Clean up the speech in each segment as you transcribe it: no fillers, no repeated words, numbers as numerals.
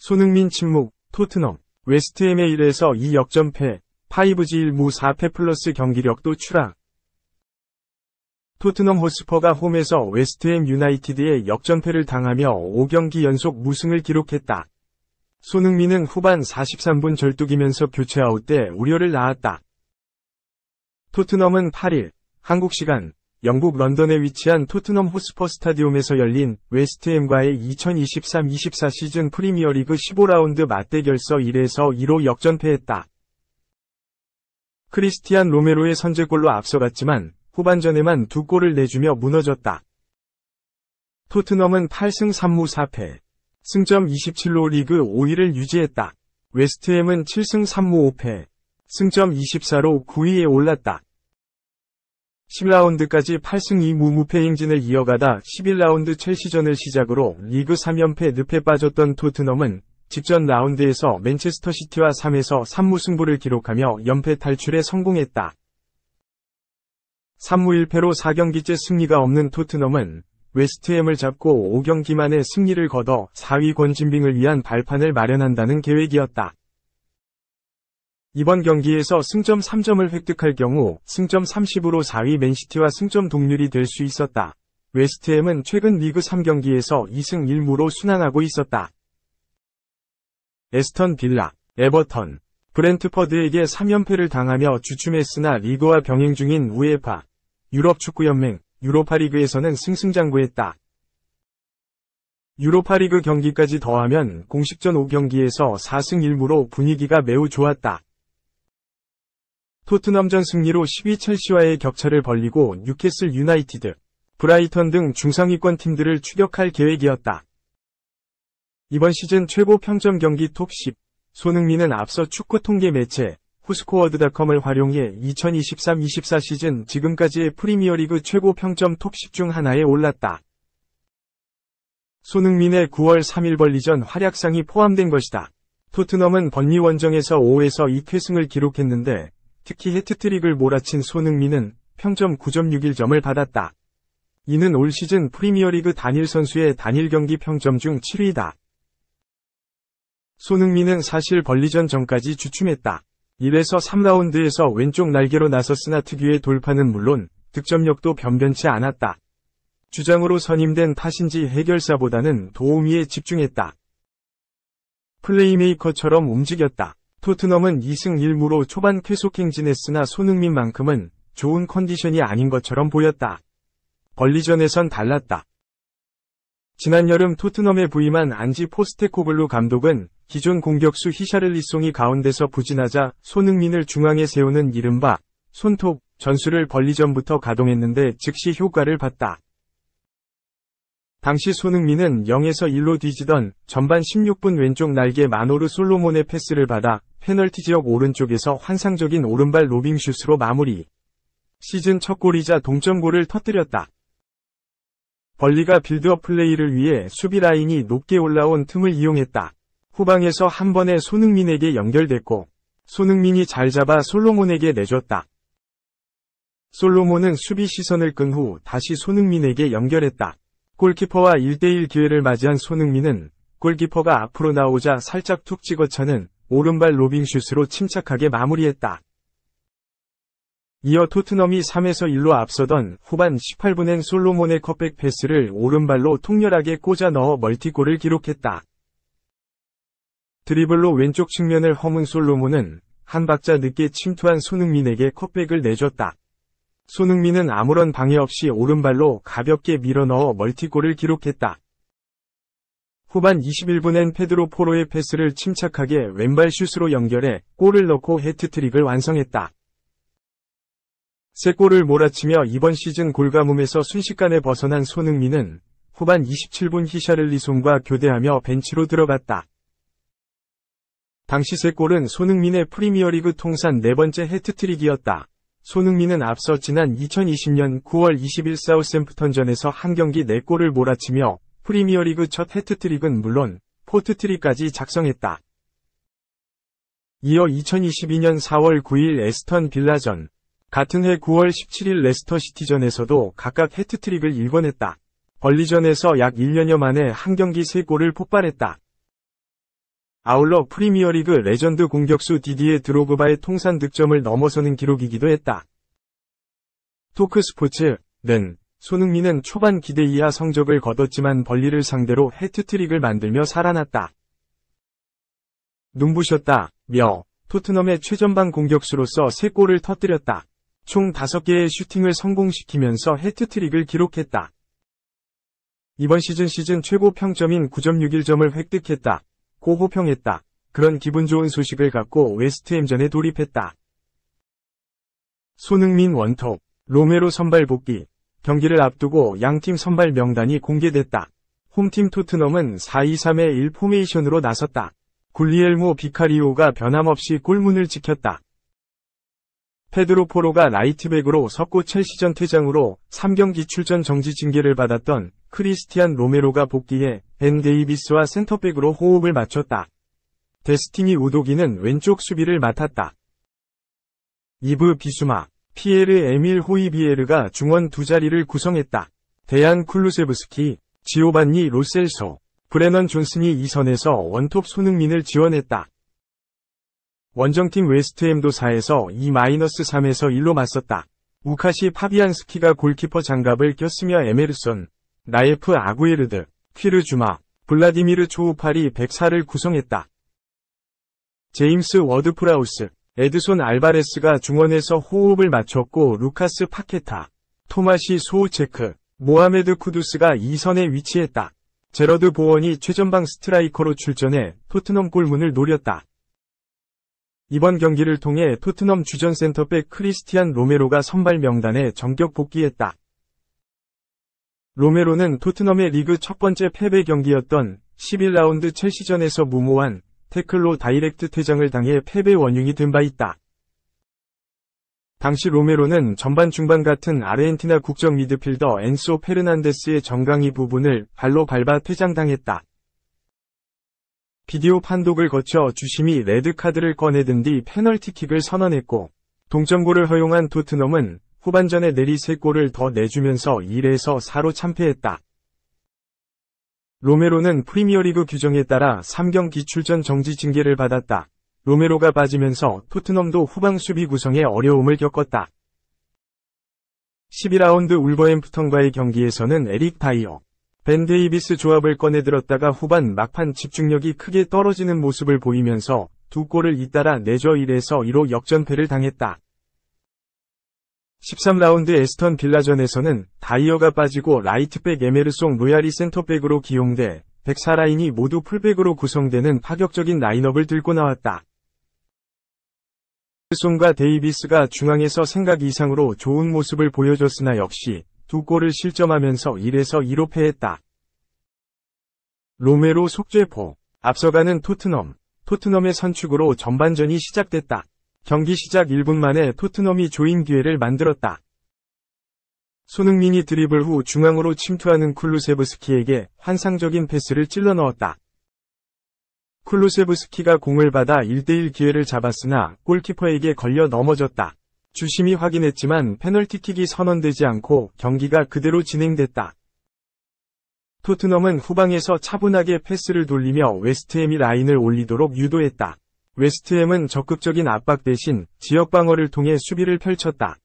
손흥민 침묵, 토트넘, 웨스트햄에 1에서 2 역전패, 5지1 무 4패 플러스 경기력도 추락. 토트넘 호스퍼가 홈에서 웨스트햄 유나이티드에 역전패를 당하며 5경기 연속 무승을 기록했다. 손흥민은 후반 43분 절뚝이면서 교체 아웃 때 우려를 낳았다. 토트넘은 8일, 한국 시간, 영국 런던에 위치한 토트넘 호스퍼 스타디움에서 열린 웨스트햄과의 2023-24 시즌 프리미어리그 15라운드 맞대결서 1에서 2로 역전패했다. 크리스티안 로메로의 선제골로 앞서갔지만 후반전에만 2골을 내주며 무너졌다. 토트넘은 8승 3무 4패, 승점 27로 리그 5위를 유지했다. 웨스트햄은 7승 3무 5패, 승점 24로 9위에 올랐다. 10라운드까지 8승 2무 무패 행진을 이어가다 11라운드 첼시전을 시작으로 리그 3연패 늪에 빠졌던 토트넘은 직전 라운드에서 맨체스터 시티와 3에서 3무 승부를 기록하며 연패 탈출에 성공했다. 3무 1패로 4경기째 승리가 없는 토트넘은 웨스트햄을 잡고 5경기 만에 승리를 거둬 4위 권진빙을 위한 발판을 마련한다는 계획이었다. 이번 경기에서 승점 3점을 획득할 경우 승점 30으로 4위 맨시티와 승점 동률이 될 수 있었다. 웨스트햄은 최근 리그 3경기에서 2승 1무로 순항하고 있었다. 에스턴 빌라, 에버턴, 브렌트퍼드에게 3연패를 당하며 주춤했으나 리그와 병행 중인 우에파, 유럽축구연맹, 유로파리그에서는 승승장구했다. 유로파리그 경기까지 더하면 공식전 5경기에서 4승 1무로 분위기가 매우 좋았다. 토트넘전 승리로 10위 첼시와의 격차를 벌리고 뉴캐슬 유나이티드, 브라이턴 등 중상위권 팀들을 추격할 계획이었다. 이번 시즌 최고 평점 경기 톱10, 손흥민은 앞서 축구 통계 매체 후스코어드.com을 활용해 2023-24 시즌 지금까지의 프리미어리그 최고 평점 톱10 중 하나에 올랐다. 손흥민의 9월 3일 벌리전 활약상이 포함된 것이다. 토트넘은 번리 원정에서 5에서 2쾌승을 기록했는데 특히 해트트릭을 몰아친 손흥민은 평점 9.61점을 받았다. 이는 올 시즌 프리미어리그 단일 선수의 단일 경기 평점 중 7위다. 손흥민은 사실 벌리전 전까지 주춤했다. 1에서 3라운드에서 왼쪽 날개로 나섰으나 특유의 돌파는 물론 득점력도 변변치 않았다. 주장으로 선임된 탓인지 해결사보다는 도우미에 집중했다. 플레이메이커처럼 움직였다. 토트넘은 2승 1무로 초반 쾌속 행진했으나 손흥민만큼은 좋은 컨디션이 아닌 것처럼 보였다. 벌리전에선 달랐다. 지난 여름 토트넘에 부임한 안지 포스테코글루 감독은 기존 공격수 히샤를리송이 가운데서 부진하자 손흥민을 중앙에 세우는 이른바 손톱 전술을 벌리전부터 가동했는데 즉시 효과를 봤다. 당시 손흥민은 0에서 1로 뒤지던 전반 16분 왼쪽 날개 마노르 솔로몬의 패스를 받아 페널티 지역 오른쪽에서 환상적인 오른발 로빙슛으로 마무리. 시즌 첫 골이자 동점골을 터뜨렸다. 벌리가 빌드업 플레이를 위해 수비 라인이 높게 올라온 틈을 이용했다. 후방에서 한 번에 손흥민에게 연결됐고 손흥민이 잘 잡아 솔로몬에게 내줬다. 솔로몬은 수비 시선을 끈 후 다시 손흥민에게 연결했다. 골키퍼와 1대1 기회를 맞이한 손흥민은 골키퍼가 앞으로 나오자 살짝 툭 찍어차는 오른발 로빙슛으로 침착하게 마무리했다. 이어 토트넘이 3에서 1로 앞서던 후반 18분엔 솔로몬의 컷백 패스를 오른발로 통렬하게 꽂아 넣어 멀티골을 기록했다. 드리블로 왼쪽 측면을 허문 솔로몬은 한 박자 늦게 침투한 손흥민에게 컷백을 내줬다. 손흥민은 아무런 방해 없이 오른발로 가볍게 밀어넣어 멀티골을 기록했다. 후반 21분엔 페드로 포로의 패스를 침착하게 왼발 슛으로 연결해 골을 넣고 해트트릭을 완성했다. 세 골을 몰아치며 이번 시즌 골가뭄에서 순식간에 벗어난 손흥민은 후반 27분 히샤를리송과 교대하며 벤치로 들어갔다. 당시 세 골은 손흥민의 프리미어리그 통산 4번째 해트트릭이었다. 손흥민은 앞서 지난 2020년 9월 20일 사우샘프턴전에서 한 경기 4골을 몰아치며 프리미어리그 첫 해트트릭은 물론 포트트릭까지 작성했다. 이어 2022년 4월 9일 에스턴 빌라전 같은 해 9월 17일 레스터 시티전에서도 각각 해트트릭을 일궈냈다. 벌리전에서 약 1년여 만에 한 경기 3골을 폭발했다. 아울러 프리미어리그 레전드 공격수 디디에 드로그바의 통산 득점을 넘어서는 기록이기도 했다. 토크스포츠는 손흥민은 초반 기대 이하 성적을 거뒀지만 벌리를 상대로 해트트릭을 만들며 살아났다. 눈부셨다며 토트넘의 최전방 공격수로서 3골을 터뜨렸다. 총 5개의 슈팅을 성공시키면서 해트트릭을 기록했다. 이번 시즌 최고 평점인 9.61점을 획득했다. 고 호평했다. 그런 기분 좋은 소식을 갖고 웨스트햄전에 돌입했다. 손흥민 원톱, 로메로 선발 복귀. 경기를 앞두고 양팀 선발 명단이 공개됐다. 홈팀 토트넘은 4-2-3-1 포메이션으로 나섰다. 굴리엘모 비카리오가 변함없이 골문을 지켰다. 페드로 포로가 라이트백으로 섰고 첼시전 퇴장으로 3경기 출전 정지 징계를 받았던 크리스티안 로메로가 복귀해 벤 데이비스와 센터백으로 호흡을 맞췄다. 데스티니 우도기는 왼쪽 수비를 맡았다. 이브 비수마, 피에르 에밀 호이비에르가 중원 두 자리를 구성했다. 데안 쿨루세브스키, 지오반니 로셀소, 브레넌 존슨이 이 선에서 원톱 손흥민을 지원했다. 원정팀 웨스트햄도 4에서 2-3에서 1로 맞섰다. 우카시 파비안스키가 골키퍼 장갑을 꼈으며 에메르손, 나예프 아구에르드, 퀴르 주마, 블라디미르 초우팔이 104를 구성했다. 제임스 워드 프라우스, 에드손 알바레스가 중원에서 호흡을 맞췄고 루카스 파케타, 토마시 소우체크, 모하메드 쿠두스가 2선에 위치했다. 제러드 보원이 최전방 스트라이커로 출전해 토트넘 골문을 노렸다. 이번 경기를 통해 토트넘 주전 센터백 크리스티안 로메로가 선발 명단에 전격 복귀했다. 로메로는 토트넘의 리그 첫 번째 패배 경기였던 11라운드 첼시전에서 무모한 태클로 다이렉트 퇴장을 당해 패배 원흉이 된 바 있다. 당시 로메로는 전반 중반 같은 아르헨티나 국적 미드필더 엔소 페르난데스의 정강이 부분을 발로 밟아 퇴장당했다. 비디오 판독을 거쳐 주심이 레드카드를 꺼내든 뒤 페널티킥을 선언했고 동점골을 허용한 토트넘은 후반전에 내리 3골을 더 내주면서 1에서 4로 참패했다. 로메로는 프리미어리그 규정에 따라 3경기 출전 정지 징계를 받았다. 로메로가 빠지면서 토트넘도 후방 수비 구성에 어려움을 겪었다. 12라운드 울버햄프턴과의 경기에서는 에릭 다이어, 벤 데이비스 조합을 꺼내들었다가 후반 막판 집중력이 크게 떨어지는 모습을 보이면서 2골을 잇따라 내줘 1에서 2로 역전패를 당했다. 13라운드 에스턴 빌라전에서는 다이어가 빠지고 라이트백 에메르송 로얄이 센터백으로 기용돼 104라인이 모두 풀백으로 구성되는 파격적인 라인업을 들고 나왔다. 송과 데이비스가 중앙에서 생각 이상으로 좋은 모습을 보여줬으나 역시 2골을 실점하면서 1에서 2로 패했다. 로메로 속죄포. 앞서가는 토트넘의 선축으로 전반전이 시작됐다. 경기 시작 1분 만에 토트넘이 조인 기회를 만들었다. 손흥민이 드리블 후 중앙으로 침투하는 쿨루세브스키에게 환상적인 패스를 찔러 넣었다. 쿨루세브스키가 공을 받아 1대1 기회를 잡았으나 골키퍼에게 걸려 넘어졌다. 주심이 확인했지만 페널티킥이 선언되지 않고 경기가 그대로 진행됐다. 토트넘은 후방에서 차분하게 패스를 돌리며 웨스트햄이 라인을 올리도록 유도했다. 웨스트햄은 적극적인 압박 대신 지역 방어를 통해 수비를 펼쳤다.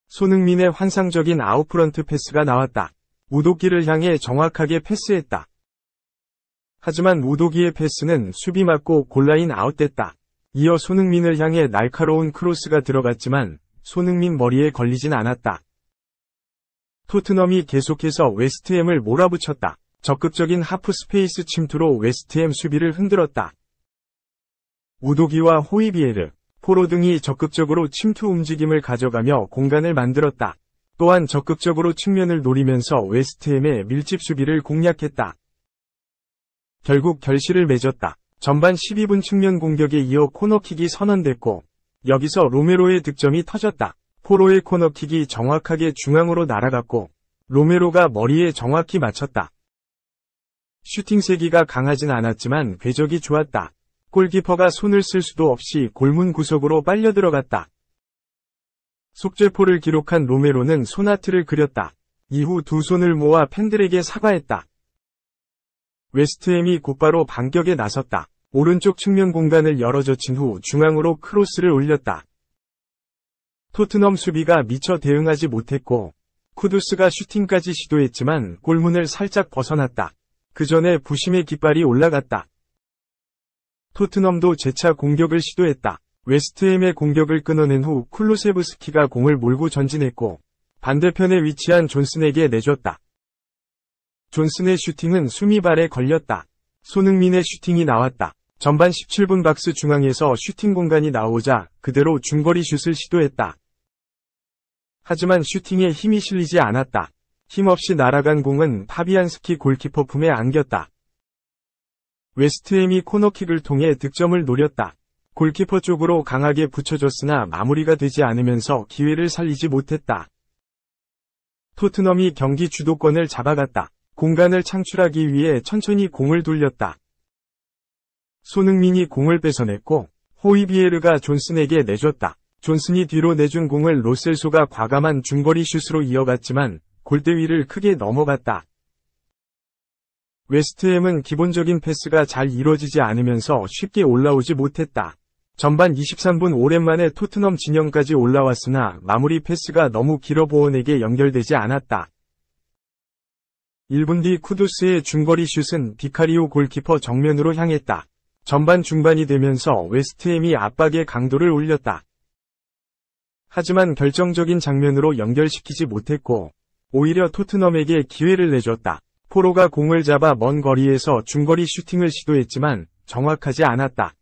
손흥민의 환상적인 아웃프런트 패스가 나왔다. 우도기를 향해 정확하게 패스했다. 하지만 우도기의 패스는 수비 맞고 골라인 아웃됐다. 이어 손흥민을 향해 날카로운 크로스가 들어갔지만 손흥민 머리에 걸리진 않았다. 토트넘이 계속해서 웨스트햄을 몰아붙였다. 적극적인 하프 스페이스 침투로 웨스트햄 수비를 흔들었다. 우도기와 호이비에르, 포로 등이 적극적으로 침투 움직임을 가져가며 공간을 만들었다. 또한 적극적으로 측면을 노리면서 웨스트햄의 밀집 수비를 공략했다. 결국 결실을 맺었다. 전반 12분 측면 공격에 이어 코너킥이 선언됐고 여기서 로메로의 득점이 터졌다. 포로의 코너킥이 정확하게 중앙으로 날아갔고 로메로가 머리에 정확히 맞췄다. 슈팅 세기가 강하진 않았지만 궤적이 좋았다. 골키퍼가 손을 쓸 수도 없이 골문 구석으로 빨려 들어갔다. 속죄포를 기록한 로메로는 소나트를 그렸다. 이후 두 손을 모아 팬들에게 사과했다. 웨스트햄이 곧바로 반격에 나섰다. 오른쪽 측면 공간을 열어젖힌 후 중앙으로 크로스를 올렸다. 토트넘 수비가 미처 대응하지 못했고 쿠두스가 슈팅까지 시도했지만 골문을 살짝 벗어났다. 그 전에 부심의 깃발이 올라갔다. 토트넘도 재차 공격을 시도했다. 웨스트햄의 공격을 끊어낸 후 쿨루세브스키가 공을 몰고 전진했고 반대편에 위치한 존슨에게 내줬다. 존슨의 슈팅은 수미발에 걸렸다. 손흥민의 슈팅이 나왔다. 전반 17분 박스 중앙에서 슈팅 공간이 나오자 그대로 중거리 슛을 시도했다. 하지만 슈팅에 힘이 실리지 않았다. 힘없이 날아간 공은 파비안스키 골키퍼 품에 안겼다. 웨스트햄이 코너킥을 통해 득점을 노렸다. 골키퍼 쪽으로 강하게 붙여줬으나 마무리가 되지 않으면서 기회를 살리지 못했다. 토트넘이 경기 주도권을 잡아갔다. 공간을 창출하기 위해 천천히 공을 돌렸다. 손흥민이 공을 뺏어냈고 호이비에르가 존슨에게 내줬다. 존슨이 뒤로 내준 공을 로셀소가 과감한 중거리 슛으로 이어갔지만 골대 위를 크게 넘어갔다. 웨스트햄은 기본적인 패스가 잘 이루어지지 않으면서 쉽게 올라오지 못했다. 전반 23분 오랜만에 토트넘 진영까지 올라왔으나 마무리 패스가 너무 길어 보원에게 연결되지 않았다. 1분 뒤 쿠두스의 중거리 슛은 비카리오 골키퍼 정면으로 향했다. 전반 중반이 되면서 웨스트햄이 압박의 강도를 올렸다. 하지만 결정적인 장면으로 연결시키지 못했고 오히려 토트넘에게 기회를 내줬다. 포로가 공을 잡아 먼 거리에서 중거리 슈팅을 시도했지만 정확하지 않았다.